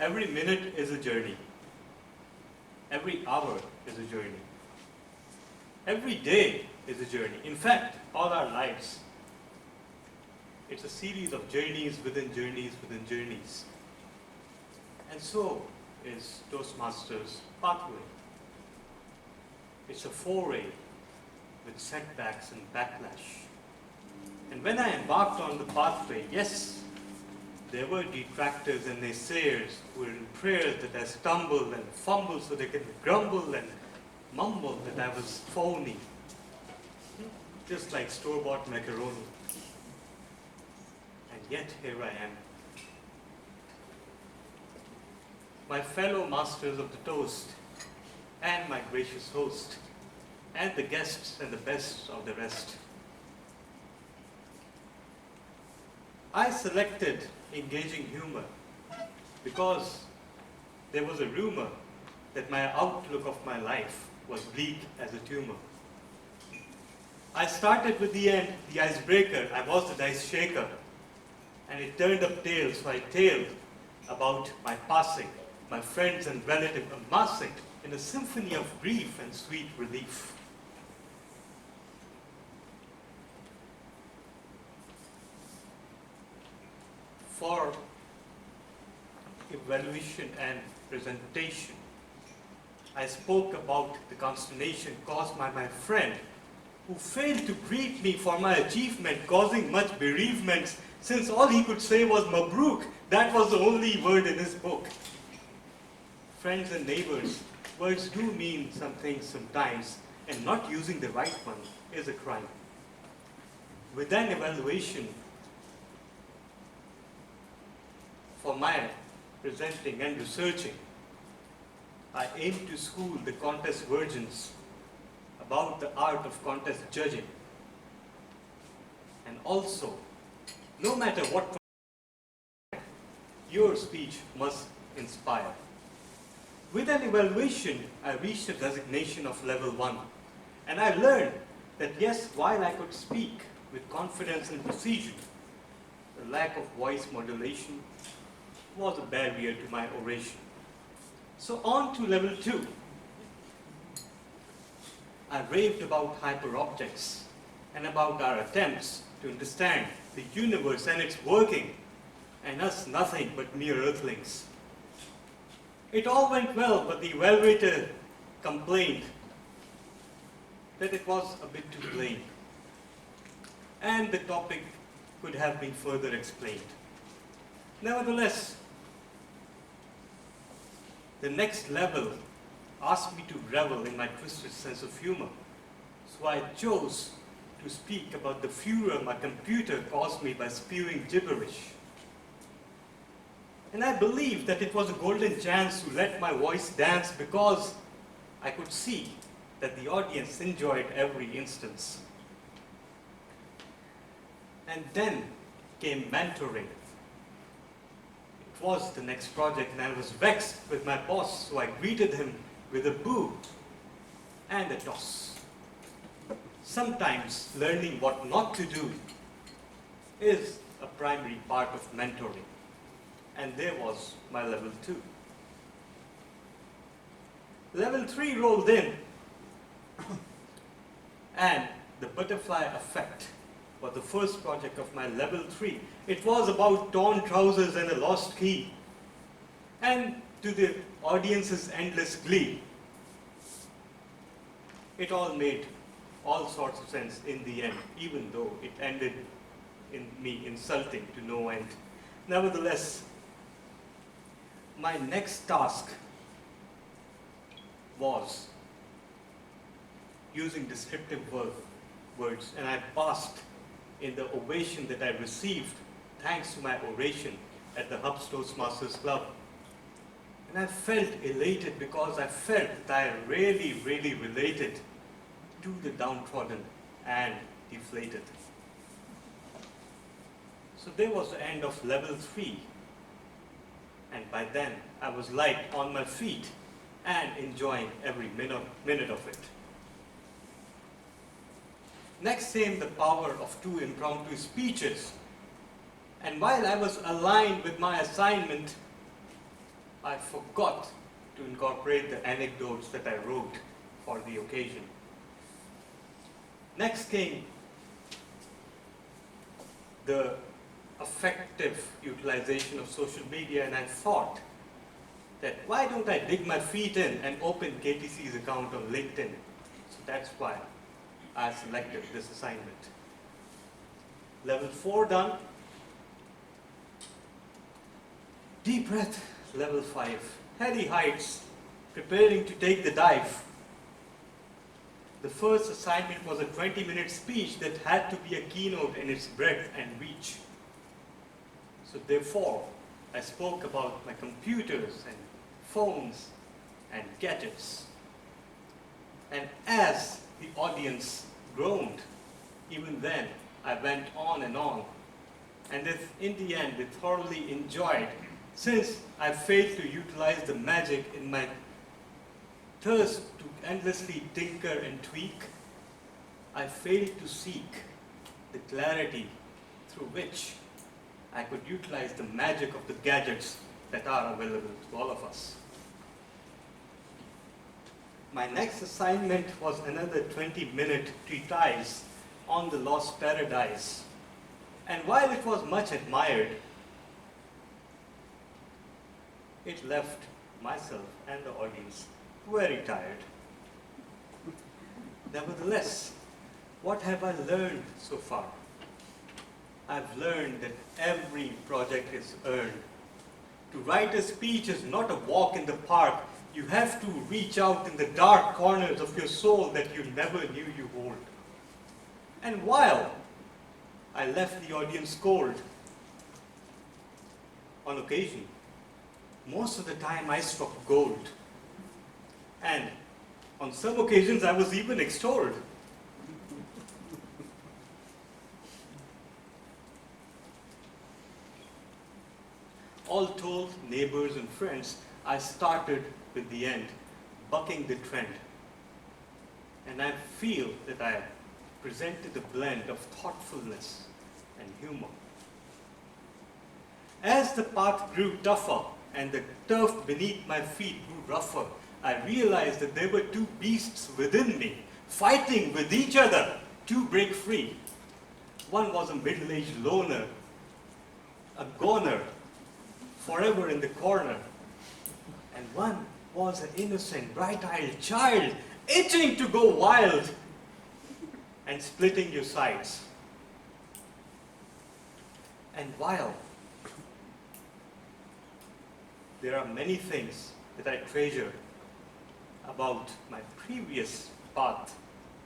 Every minute is a journey. Every hour is a journey. Every day is a journey. In fact, all our lives, it's a series of journeys within journeys within journeys. And so is Toastmasters pathway. It's a foray with setbacks and backlash. And when I embarked on the pathway, yes, there were detractors and naysayers who were in prayers that I stumble and fumble so they can grumble and mumble that I was phony, just like store-bought macaroni. And yet here I am. My fellow masters of the toast, and my gracious host, and the guests and the best of the rest. I selected engaging humor because there was a rumor that my outlook of my life was bleak as a tumor. I started with the end, the icebreaker. I was the dice shaker. And it turned up tails, so I tailed about my passing, my friends and relatives amassing in a symphony of grief and sweet relief. For evaluation and presentation, I spoke about the consternation caused by my friend who failed to greet me for my achievement, causing much bereavement, since all he could say was Mabruk. That was the only word in his book. Friends and neighbors, words do mean some things sometimes, and not using the right one is a crime. With an evaluation for my presenting and researching, I aim to school the contest virgins about the art of contest judging. And also, no matter what your speech must inspire. With an evaluation, I reached a designation of level 1. And I learned that yes, while I could speak with confidence and precision, the lack of voice modulation was a barrier to my oration. So on to level 2. I raved about hyperobjects and about our attempts to understand the universe and its working, and us nothing but mere earthlings. It all went well, but the evaluator complained that it was a bit too plain, and the topic could have been further explained. Nevertheless, the next level asked me to revel in my twisted sense of humor. So I chose to speak about the furor my computer caused me by spewing gibberish. And I believe that it was a golden chance to let my voice dance because I could see that the audience enjoyed every instance. And then came mentoring. It was the next project, and I was vexed with my boss, so I greeted him with a boo and a toss. Sometimes learning what not to do is a primary part of mentoring. And there was my level 2. Level 3 rolled in, and the butterfly effect was the first project of my level 3. It was about torn trousers and a lost key. And to the audience's endless glee, it all made all sorts of sense in the end, even though it ended in me insulting to no end. Nevertheless, my next task was using descriptive words, and I basked in the ovation that I received thanks to my oration at the Hubs Toastmasters Club. And I felt elated because I felt that I really, really related to the downtrodden and deflated. So there was the end of level 3. And by then, I was light on my feet and enjoying every minute of it. Next came the power of 2 impromptu speeches. And while I was aligned with my assignment, I forgot to incorporate the anecdotes that I wrote for the occasion. Next came the effective utilization of social media, and I thought that why don't I dig my feet in and open KTC's account on LinkedIn? So that's why I selected this assignment. Level 4 done. Deep breath, level 5. Heady heights, preparing to take the dive. The first assignment was a 20-minute speech that had to be a keynote in its breadth and reach. So therefore, I spoke about my computers and phones and gadgets. And as the audience groaned, even then, I went on. And if in the end, they thoroughly enjoyed, since I failed to utilize the magic in my thirst to endlessly tinker and tweak, I failed to seek the clarity through which I could utilize the magic of the gadgets that are available to all of us. My next assignment was another 20-minute treatise on the lost paradise. And while it was much admired, it left myself and the audience very tired. Nevertheless, what have I learned so far? I've learned that every project is earned. To write a speech is not a walk in the park. You have to reach out in the dark corners of your soul that you never knew you hold. And while I left the audience cold, on occasion, most of the time I struck gold. And on some occasions I was even extolled. All told, neighbors and friends, I started with the end, bucking the trend. And I feel that I presented a blend of thoughtfulness and humor. As the path grew tougher and the turf beneath my feet grew rougher, I realized that there were two beasts within me, fighting with each other to break free. One was a middle-aged loner, a goner, forever in the corner. And one was an innocent, bright-eyed child, itching to go wild and splitting your sides. And while there are many things that I treasure about my previous path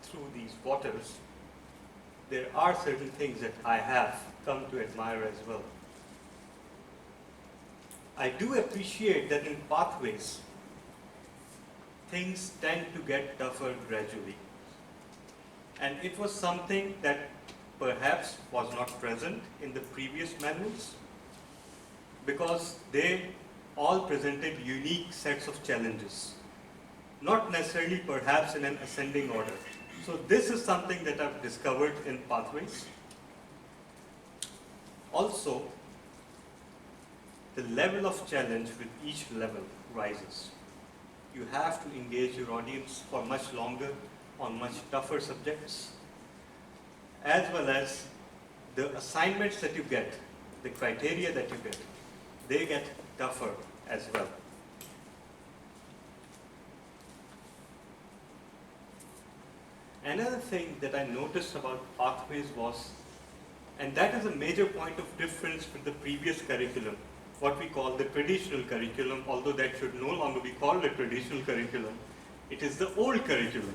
through these waters, there are certain things that I have come to admire as well. I do appreciate that in pathways, things tend to get tougher gradually. And it was something that perhaps was not present in the previous manuals, because they all presented unique sets of challenges, not necessarily perhaps in an ascending order. So this is something that I've discovered in pathways. Also, the level of challenge with each level rises. You have to engage your audience for much longer on much tougher subjects, as well as the assignments that you get, the criteria that you get, they get tougher as well. Another thing that I noticed about pathways was, and that is a major point of difference with the previous curriculum, what we call the traditional curriculum, although that should no longer be called a traditional curriculum. It is the old curriculum.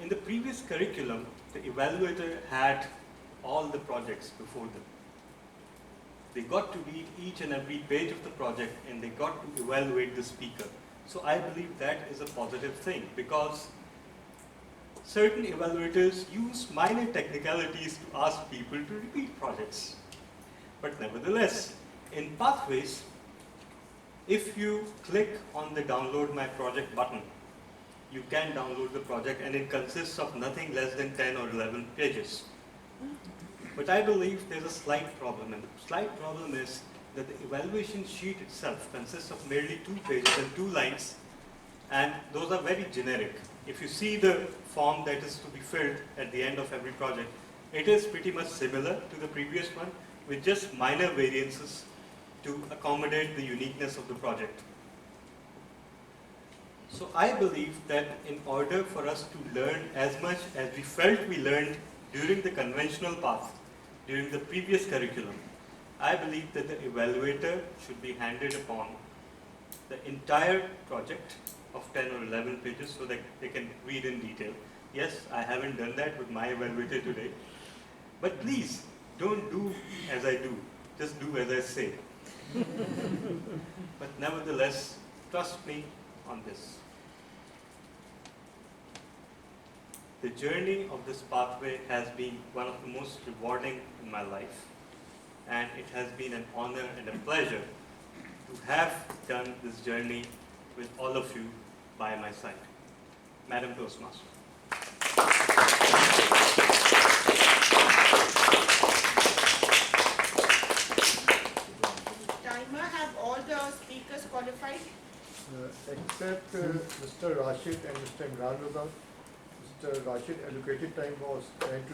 In the previous curriculum, the evaluator had all the projects before them. They got to read each and every page of the project and they got to evaluate the speaker. So I believe that is a positive thing, because certain evaluators use minor technicalities to ask people to repeat projects. But nevertheless, in Pathways, if you click on the download my project button, you can download the project, and it consists of nothing less than 10 or 11 pages. But I believe there's a slight problem, and the slight problem is that the evaluation sheet itself consists of merely 2 pages and 2 lines, and those are very generic. If you see the form that is to be filled at the end of every project, it is pretty much similar to the previous one with just minor variances to accommodate the uniqueness of the project. So I believe that in order for us to learn as much as we felt we learned during the conventional path, during the previous curriculum, I believe that the evaluator should be handed upon the entire project of 10 or 11 pages so that they can read in detail. Yes, I haven't done that with my evaluator today, but please don't do as I do, just do as I say. But nevertheless, trust me on this. The journey of this pathway has been one of the most rewarding in my life, and it has been an honor and a pleasure to have done this journey with all of you by my side. Madam Toastmaster. Timer, have all the speakers qualified? Except Mr. Rashid and Mr. Imran Raza. Mr. Rashid allocated time was 10 to